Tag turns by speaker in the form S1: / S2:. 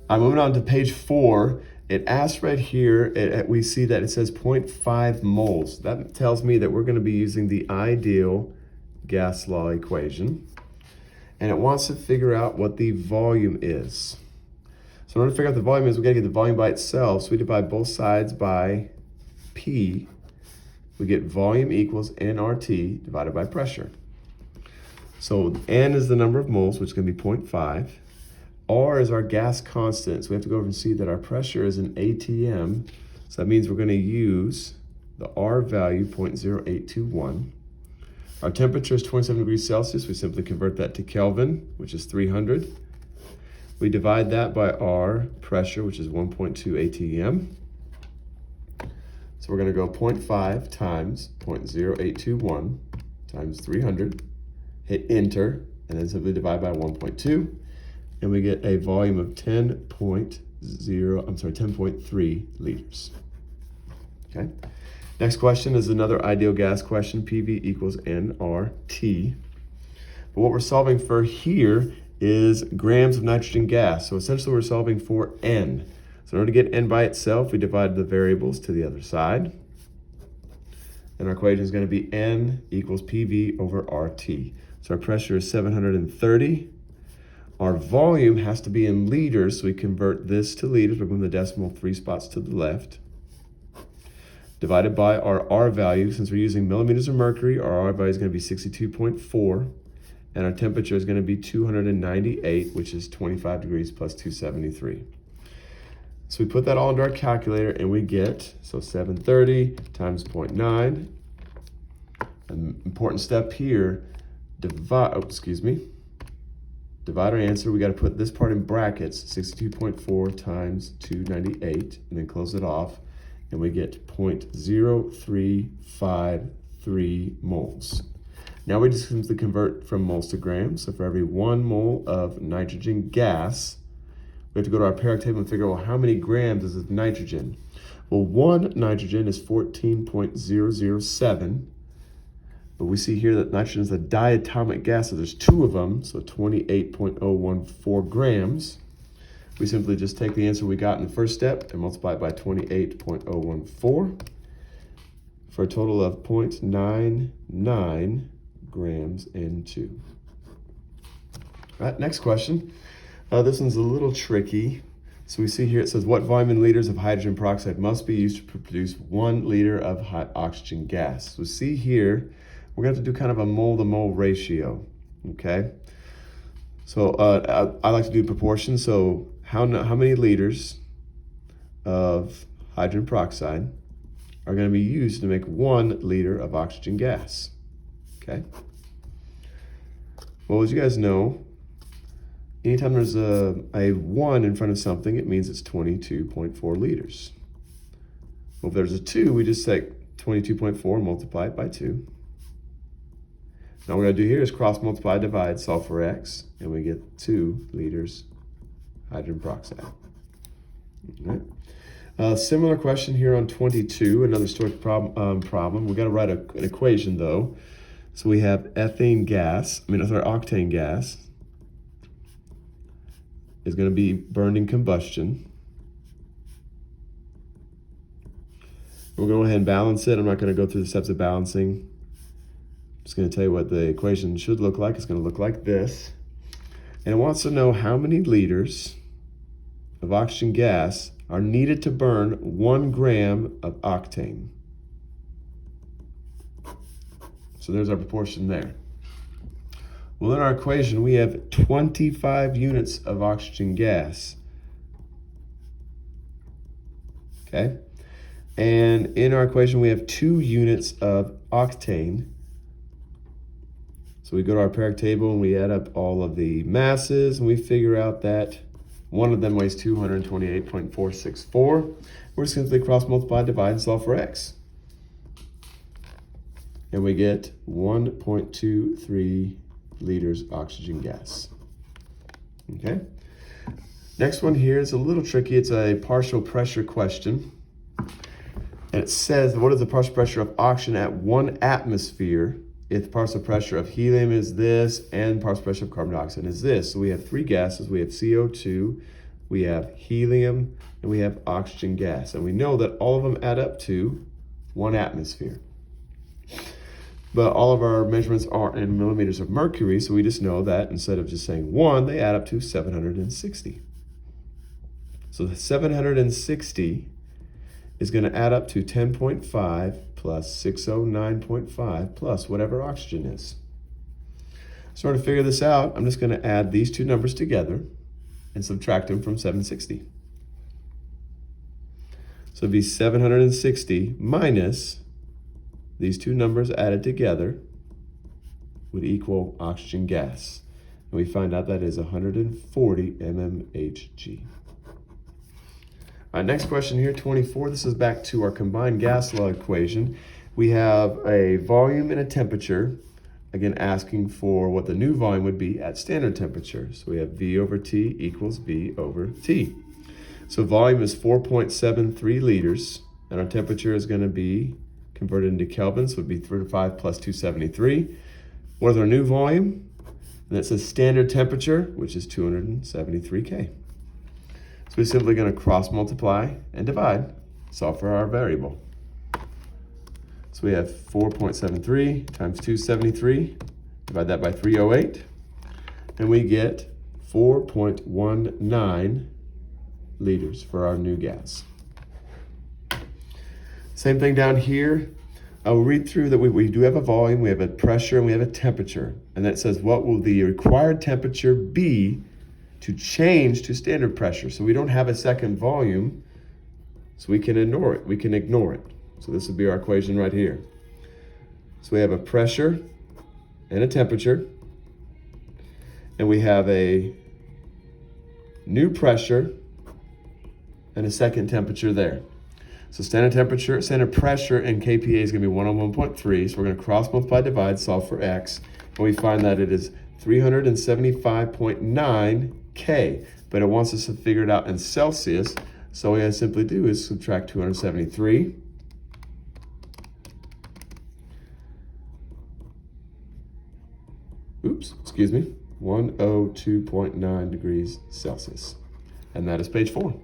S1: I'm moving on to page 4. It asks right here, we see that it says 0.5 moles. That tells me that we're going to be using the ideal gas law equation. And it wants to figure out what the volume is. So in order to figure out the volume is, we got to get the volume by itself. So we divide both sides by P. We get volume equals nRT divided by pressure. So N is the number of moles, which is going to be 0.5. R is our gas constant. So we have to go over and see that our pressure is an ATM. So that means we're going to use the R value, 0.0821. Our temperature is 27 degrees Celsius. We simply convert that to Kelvin, which is 300. We divide that by our pressure, which is 1.2 ATM. So we're going to go 0.5 times 0.0821 times 300. Hit enter, and then simply divide by 1.2. And we get a volume of 10.3 liters. Okay. Next question is another ideal gas question, PV equals nRT. But what we're solving for here is grams of nitrogen gas. So essentially we're solving for N. So in order to get N by itself, we divide the variables to the other side. And our equation is going to be N equals PV over RT. So our pressure is 730. Our volume has to be in liters, so we convert this to liters. We're moving the decimal 3 spots to the left. Divided by our R value. Since we're using millimeters of mercury, our R value is going to be 62.4. And our temperature is going to be 298, which is 25 degrees plus 273. So we put that all into our calculator and we get, so 730 times 0.9. An important step here, divide our answer. We got to put this part in brackets, 62.4 times 298, and then close it off. And we get 0.0353 moles. Now we just simply convert from moles to grams. So for every 1 mole of nitrogen gas, we have to go to our periodic table and figure out, well, how many grams is of nitrogen? Well, 1 nitrogen is 14.007. But we see here that nitrogen is a diatomic gas, so there's 2 of them, so 28.014 grams. We simply just take the answer we got in the first step and multiply it by 28.014 for a total of 0.99 grams N2. All right, next question. This one's a little tricky. So we see here it says, what volume in liters of hydrogen peroxide must be used to produce 1 liter of oxygen gas? So see here, we're going to have to do kind of a mole-to-mole ratio, okay? So I like to do proportions. So how many liters of hydrogen peroxide are going to be used to make 1 liter of oxygen gas, okay? Well, as you guys know, anytime there's a 1 in front of something, it means it's 22.4 liters. Well, if there's a 2, we just take 22.4, multiply it by 2. Now what we're going to do here is cross multiply, divide, solve for x, and we get 2 liters hydrogen peroxide. All right. Similar question here on 22, another stoichiometric problem. We've got to write an equation though. So we have octane gas is going to be burned in combustion. We're going to go ahead and balance it. I'm not going to go through the steps of balancing. I'm just going to tell you what the equation should look like. It's going to look like this. And it wants to know how many liters of oxygen gas are needed to burn 1 gram of octane. So there's our proportion there. Well, in our equation, we have 25 units of oxygen gas. Okay? And in our equation, we have 2 units of octane. So we go to our periodic table and we add up all of the masses and we figure out that one of them weighs 228.464. We're just simply cross multiply, divide, and solve for x. And we get 1.23 liters oxygen gas. Okay. Next one here is a little tricky. It's a partial pressure question. And it says, what is the partial pressure of oxygen at 1 atmosphere if the partial pressure of helium is this and partial pressure of carbon dioxide is this? So we have 3 gases. We have CO2, we have helium, and we have oxygen gas. And we know that all of them add up to 1 atmosphere. But all of our measurements are in millimeters of mercury, so we just know that instead of just saying 1, they add up to 760. So the 760 is going to add up to 10.5 plus 609.5 plus whatever oxygen is. So to figure this out, I'm just going to add these two numbers together and subtract them from 760. So it'd be 760 minus these two numbers added together would equal oxygen gas. And we find out that is 140 mmHg. Next question here, 24. This is back to our combined gas law equation. We have a volume and a temperature, again asking for what the new volume would be at standard temperature. So we have V over T equals V over T. So volume is 4.73 liters, and our temperature is going to be converted into kelvins, would be 35 plus 273. What is our new volume? And it says standard temperature, which is 273 K. So we're simply going to cross multiply and divide, solve for our variable. So we have 4.73 times 273, divide that by 308, and we get 4.19 liters for our new gas. Same thing down here. I'll read through that we do have a volume, we have a pressure, and we have a temperature. And that says what will the required temperature be to change to standard pressure. So we don't have a second volume, so we can ignore it. We can ignore it. So this would be our equation right here. So we have a pressure and a temperature, and we have a new pressure and a second temperature there. So standard temperature, standard pressure in kPa is going to be 1 on 1.3. So we're going to cross multiply, divide, solve for x, and we find that it is 375.9 K. But it wants us to figure it out in Celsius. So what I simply do is subtract 273. Oops, excuse me. 102.9 degrees Celsius. And that is page 4.